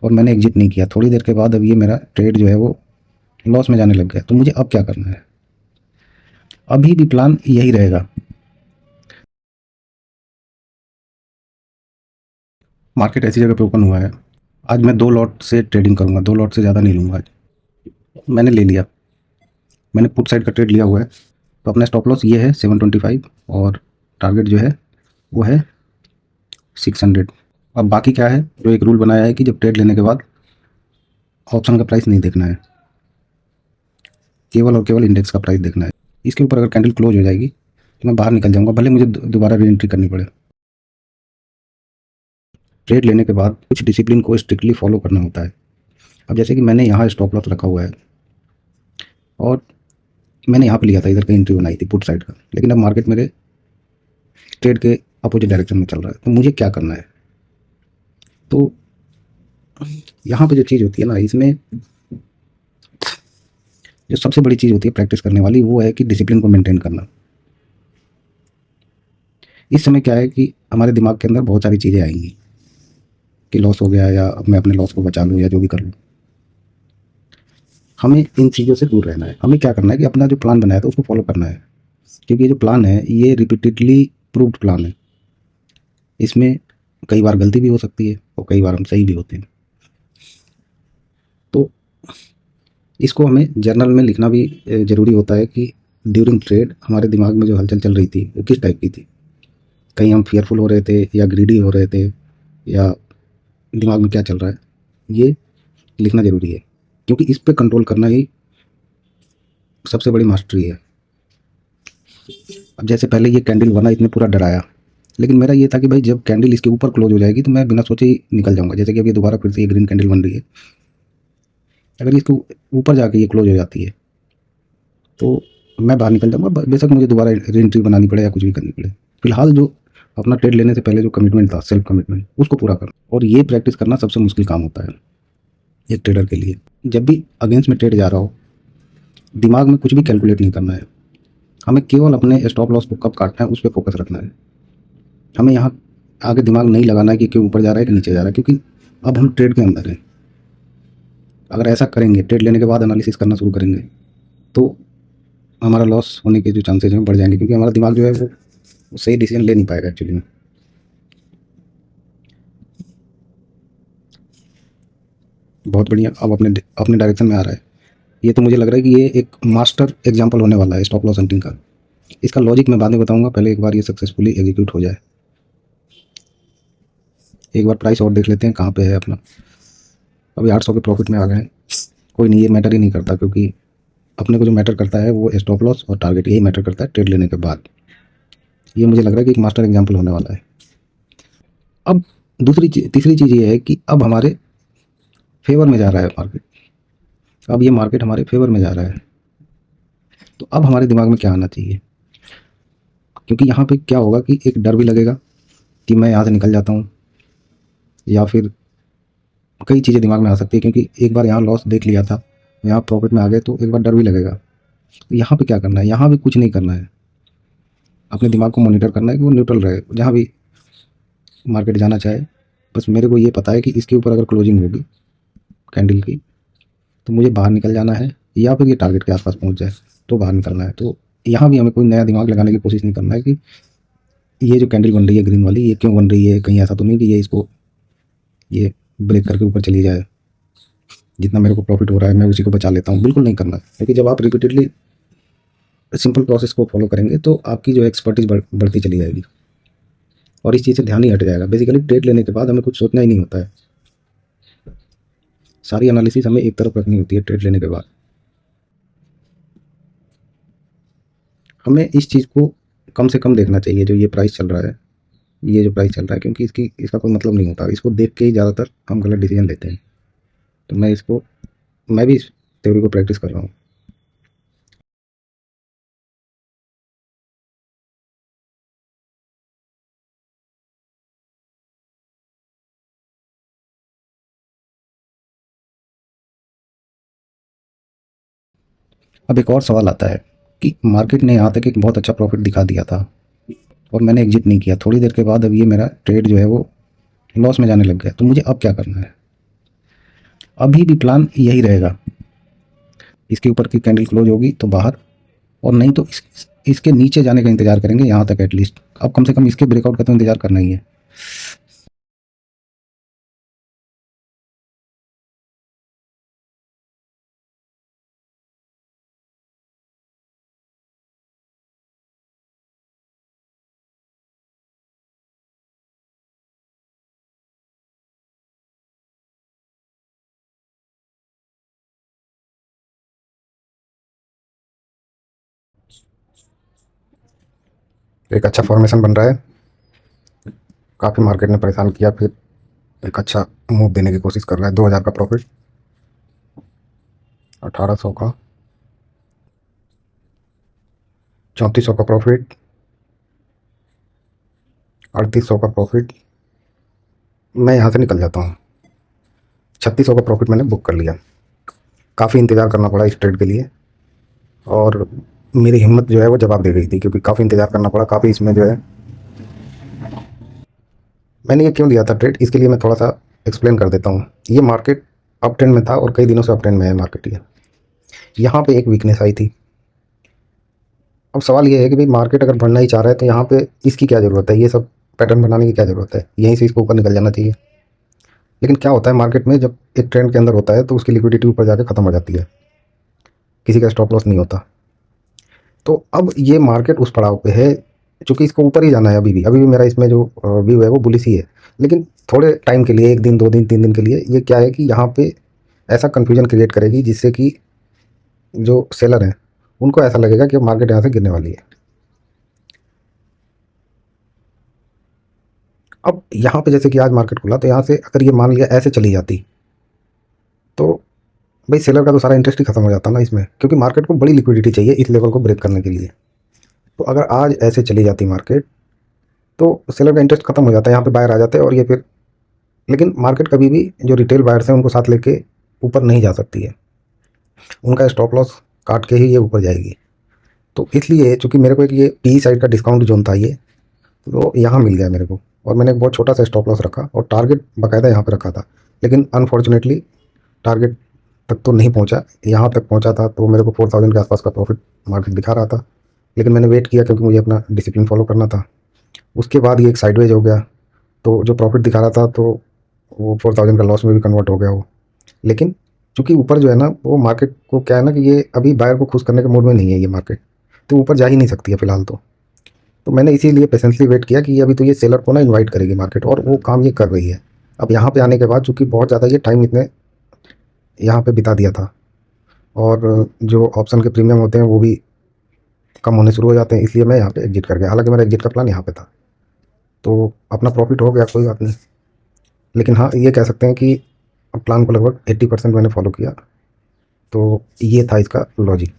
और मैंने एग्जिट नहीं किया, थोड़ी देर के बाद अब ये मेरा ट्रेड जो है वो लॉस में जाने लग गया। तो मुझे अब क्या करना है? अभी भी प्लान यही रहेगा। मार्केट ऐसी जगह पे ओपन हुआ है, आज मैं 2 लॉट से ट्रेडिंग करूँगा, 2 लॉट से ज़्यादा नहीं लूँगा आज। मैंने ले लिया, मैंने पुट साइड का ट्रेड लिया हुआ है। तो अपना स्टॉप लॉस ये है 725 और टारगेट जो है वो है 600। अब बाकी क्या है, जो एक रूल बनाया है कि जब ट्रेड लेने के बाद ऑप्शन का प्राइस नहीं देखना है, केवल और केवल इंडेक्स का प्राइस देखना है। इसके ऊपर अगर कैंडल क्लोज हो जाएगी तो मैं बाहर निकल जाऊँगा, भले मुझे दोबारा री एंट्री करनी पड़े। ट्रेड लेने के बाद कुछ डिसिप्लिन को स्ट्रिक्टली फॉलो करना होता है। अब जैसे कि मैंने यहाँ स्टॉप लॉस रखा हुआ है और मैंने यहाँ पे लिया था, इधर का एंट्री बनाई थी पुट साइड का, लेकिन अब मार्केट मेरे ट्रेड के अपोजिट डायरेक्शन में चल रहा है। तो मुझे क्या करना है? तो यहाँ पे जो चीज़ होती है ना, इसमें जो सबसे बड़ी चीज़ होती है प्रैक्टिस करने वाली, वो है कि डिसिप्लिन को मेंटेन करना। इस समय क्या है कि हमारे दिमाग के अंदर बहुत सारी चीज़ें आएंगी कि लॉस हो गया, या अब मैं अपने लॉस को बचा लूँ, या जो भी कर लूँ। हमें इन चीज़ों से दूर रहना है। हमें क्या करना है कि अपना जो प्लान बनाया था उसको फॉलो करना है, क्योंकि ये जो प्लान है ये रिपीटेडली प्रूव्ड प्लान है। इसमें कई बार गलती भी हो सकती है और कई बार हम सही भी होते हैं। तो इसको हमें जर्नल में लिखना भी ज़रूरी होता है कि ड्यूरिंग ट्रेड हमारे दिमाग में जो हलचल चल रही थी वो किस टाइप की थी। कहीं हम फियरफुल हो रहे थे, या ग्रीडी हो रहे थे, या दिमाग में क्या चल रहा है, ये लिखना ज़रूरी है, क्योंकि इस पे कंट्रोल करना ही सबसे बड़ी मास्टरी है। अब जैसे पहले ये कैंडल बना, इसने पूरा डराया, लेकिन मेरा ये था कि भाई जब कैंडल इसके ऊपर क्लोज हो जाएगी तो मैं बिना सोचे ही निकल जाऊंगा। जैसे कि अब ये दोबारा फिर से ये ग्रीन कैंडल बन रही है, अगर इसके ऊपर जाके ये क्लोज हो जाती है तो मैं बाहर निकल जाऊंगा, बेशक मुझे दोबारा री एंट्री बनानी पड़े या कुछ भी करनी पड़े। फिलहाल जो अपना ट्रेड लेने से पहले जो कमिटमेंट था, सेल्फ कमिटमेंट, उसको पूरा करना। और ये प्रैक्टिस करना सबसे मुश्किल काम होता है एक ट्रेडर के लिए। जब भी अगेंस्ट में ट्रेड जा रहा हो, दिमाग में कुछ भी कैलकुलेट नहीं करना है, हमें केवल अपने स्टॉप लॉस को कब काटना है उस पर फोकस रखना है। हमें यहाँ आगे दिमाग नहीं लगाना है कि क्यों ऊपर जा रहा है कि नीचे जा रहा है, क्योंकि अब हम ट्रेड के अंदर हैं। अगर ऐसा करेंगे, ट्रेड लेने के बाद एनालिसिस करना शुरू करेंगे, तो हमारा लॉस होने के जो चांसेज हैं बढ़ जाएंगे, क्योंकि हमारा दिमाग जो है वो सही डिसीजन ले नहीं पाएगा एक्चुअली में। बहुत बढ़िया, अब अपने अपने डायरेक्शन में आ रहा है। ये तो मुझे लग रहा है कि ये एक मास्टर एग्जाम्पल होने वाला है स्टॉप लॉस हंटिंग का। इसका लॉजिक मैं बाद में बताऊंगा, पहले एक बार ये सक्सेसफुली एग्जीक्यूट हो जाए। एक बार प्राइस और देख लेते हैं कहाँ पे है अपना। अभी 800 के प्रॉफिट में आ गए हैं। कोई नहीं, ये मैटर ही नहीं करता, क्योंकि अपने को जो मैटर करता है वो स्टॉप लॉस और टारगेट, यही मैटर करता है ट्रेड लेने के बाद। ये मुझे लग रहा है कि एक मास्टर एग्जाम्पल होने वाला है। अब तीसरी चीज़ ये है कि अब हमारे फेवर में जा रहा है मार्केट। अब ये मार्केट हमारे फेवर में जा रहा है, तो अब हमारे दिमाग में क्या आना चाहिए? क्योंकि यहाँ पे क्या होगा कि एक डर भी लगेगा कि मैं यहाँ से निकल जाता हूँ, या फिर कई चीज़ें दिमाग में आ सकती है, क्योंकि एक बार यहाँ लॉस देख लिया था, यहाँ प्रॉफिट में आ गए, तो एक बार डर भी लगेगा। तो यहाँ पे क्या करना है? यहाँ भी कुछ नहीं करना है, अपने दिमाग को मॉनिटर करना है कि वो न्यूट्रल रहे जहाँ भी मार्केट जाना चाहे। बस मेरे को ये पता है कि इसके ऊपर अगर क्लोजिंग होगी कैंडल की तो मुझे बाहर निकल जाना है, या फिर ये टारगेट के आसपास पहुंच जाए तो बाहर निकलना है। तो यहाँ भी हमें कोई नया दिमाग लगाने की कोशिश नहीं करना है कि ये जो कैंडल बन रही है ग्रीन वाली, ये क्यों बन रही है, कहीं ऐसा तो नहीं कि ये ब्रेक करके ऊपर चली जाए, जितना मेरे को प्रॉफिट हो रहा है मैं उसी को बचा लेता हूँ। बिल्कुल नहीं करना है, क्योंकि जब आप रिपीटेडली सिंपल प्रोसेस को फॉलो करेंगे तो आपकी जो एक्सपर्टीज बढ़ती चली जाएगी और इस चीज़ से ध्यान ही हट जाएगा। बेसिकली ट्रेड लेने के बाद हमें कुछ सोचना ही नहीं होता है, सारी एनालिसिस हमें एक तरफ रखनी होती है ट्रेड लेने के बाद। हमें इस चीज़ को कम से कम देखना चाहिए, जो ये प्राइस चल रहा है, ये जो प्राइस चल रहा है, क्योंकि इसका कोई मतलब नहीं होता। इसको देख के ही ज़्यादातर हम गलत डिसीजन लेते हैं। तो मैं भी इस थ्योरी को प्रैक्टिस कर रहा हूँ। अब एक और सवाल आता है कि मार्केट ने यहाँ तक एक बहुत अच्छा प्रॉफिट दिखा दिया था और मैंने एग्जिट नहीं किया, थोड़ी देर के बाद अब ये मेरा ट्रेड जो है वो लॉस में जाने लग गया। तो मुझे अब क्या करना है? अभी भी प्लान यही रहेगा, इसके ऊपर की कैंडल क्लोज होगी तो बाहर, और नहीं तो इसके नीचे जाने का इंतजार करेंगे यहाँ तक एटलीस्ट। अब कम से कम इसके ब्रेकआउट का तो इंतजार करना ही है। एक अच्छा फॉर्मेशन बन रहा है, काफ़ी मार्केट ने परेशान किया, फिर एक अच्छा मूव देने की कोशिश कर रहा है। 2000 का प्रॉफिट, 1800 का, 3400 का प्रॉफिट, 3800 का प्रॉफिट। मैं यहाँ से निकल जाता हूँ। 3600 का प्रॉफिट मैंने बुक कर लिया। काफ़ी इंतज़ार करना पड़ा इस ट्रेड के लिए, और मेरी हिम्मत जो है वो जवाब दे गई थी, क्योंकि काफ़ी इंतज़ार करना पड़ा, काफ़ी इसमें जो है। मैंने ये क्यों लिया था ट्रेड, इसके लिए मैं थोड़ा सा एक्सप्लेन कर देता हूँ। ये मार्केट अप ट्रेंड में था और कई दिनों से अप ट्रेंड में है मार्केट। ये यहाँ पे एक वीकनेस आई थी। अब सवाल ये है कि भाई मार्केट अगर बढ़ना ही चाह रहा है तो यहाँ पे इसकी क्या ज़रूरत है, ये सब पैटर्न बनाने की क्या ज़रूरत है, यहीं से इसको ऊपर निकल जाना चाहिए। लेकिन क्या होता है मार्केट में, जब एक ट्रेंड के अंदर होता है तो उसकी लिक्विडिटी ऊपर जाके ख़त्म हो जाती है, किसी का स्टॉप लॉस नहीं होता। तो अब ये मार्केट उस पड़ाव पे है, चूँकि इसको ऊपर ही जाना है। अभी भी मेरा इसमें जो व्यू है वो बुलिश ही है, लेकिन थोड़े टाइम के लिए, 1 दिन 2 दिन 3 दिन के लिए, ये क्या है कि यहाँ पे ऐसा कन्फ्यूजन क्रिएट करेगी जिससे कि जो सेलर हैं उनको ऐसा लगेगा कि मार्केट यहाँ से गिरने वाली है। अब यहाँ पे जैसे कि आज मार्केट खुला, तो यहाँ से अगर ये मान लिया ऐसे चली जाती, तो भाई सेलर का तो सारा इंटरेस्ट ही खत्म हो जाता ना इसमें, क्योंकि मार्केट को बड़ी लिक्विडिटी चाहिए इस लेवल को ब्रेक करने के लिए। तो अगर आज ऐसे चली जाती मार्केट, तो सेलर का इंटरेस्ट खत्म हो जाता है, यहाँ पे बायर आ जाते हैं और ये फिर। लेकिन मार्केट कभी भी जो रिटेल बायर्स हैं उनको साथ लेके ऊपर नहीं जा सकती है, उनका स्टॉप लॉस काट के ही ये ऊपर जाएगी। तो इसलिए चूँकि मेरे को एक ये पी साइड का डिस्काउंट जोन था ये, तो यहाँ मिल गया मेरे को, और मैंने एक बहुत छोटा सा स्टॉप लॉस रखा और टारगेट बाकायदा यहाँ पे रखा था। लेकिन अनफॉर्चुनेटली टारगेट तक तो नहीं पहुँचा, यहाँ तक पहुँचा था तो मेरे को 4000 के आसपास का प्रॉफिट मार्केट दिखा रहा था। लेकिन मैंने वेट किया क्योंकि मुझे अपना डिसिप्लिन फॉलो करना था। उसके बाद ये एक साइडवेज हो गया, तो जो प्रॉफिट दिखा रहा था तो वो 4000 का लॉस में भी कन्वर्ट हो गया वो। लेकिन चूँकि ऊपर जो है ना, वो मार्केट को क्या है ना कि ये अभी बायर को खुश करने के मूड में नहीं है ये मार्केट, तो ऊपर जा ही नहीं सकती है फ़िलहाल तो मैंने इसीलिए पेशेंसली वेट किया कि अभी तो ये सेलर को ना इनवाइट करेगी मार्केट, और वो काम ये कर रही है। अब यहाँ पे आने के बाद चूँकि बहुत ज़्यादा ये टाइम इसने यहाँ पे बिता दिया था, और जो ऑप्शन के प्रीमियम होते हैं वो भी कम होने शुरू हो जाते हैं, इसलिए मैं यहाँ पे एग्जिट कर गया। हालांकि मेरा एग्जिट का प्लान यहाँ पे था, तो अपना प्रॉफिट हो गया, कोई बात नहीं। लेकिन हाँ, ये कह सकते हैं कि प्लान को लगभग 80% मैंने फॉलो किया। तो ये था इसका लॉजिक।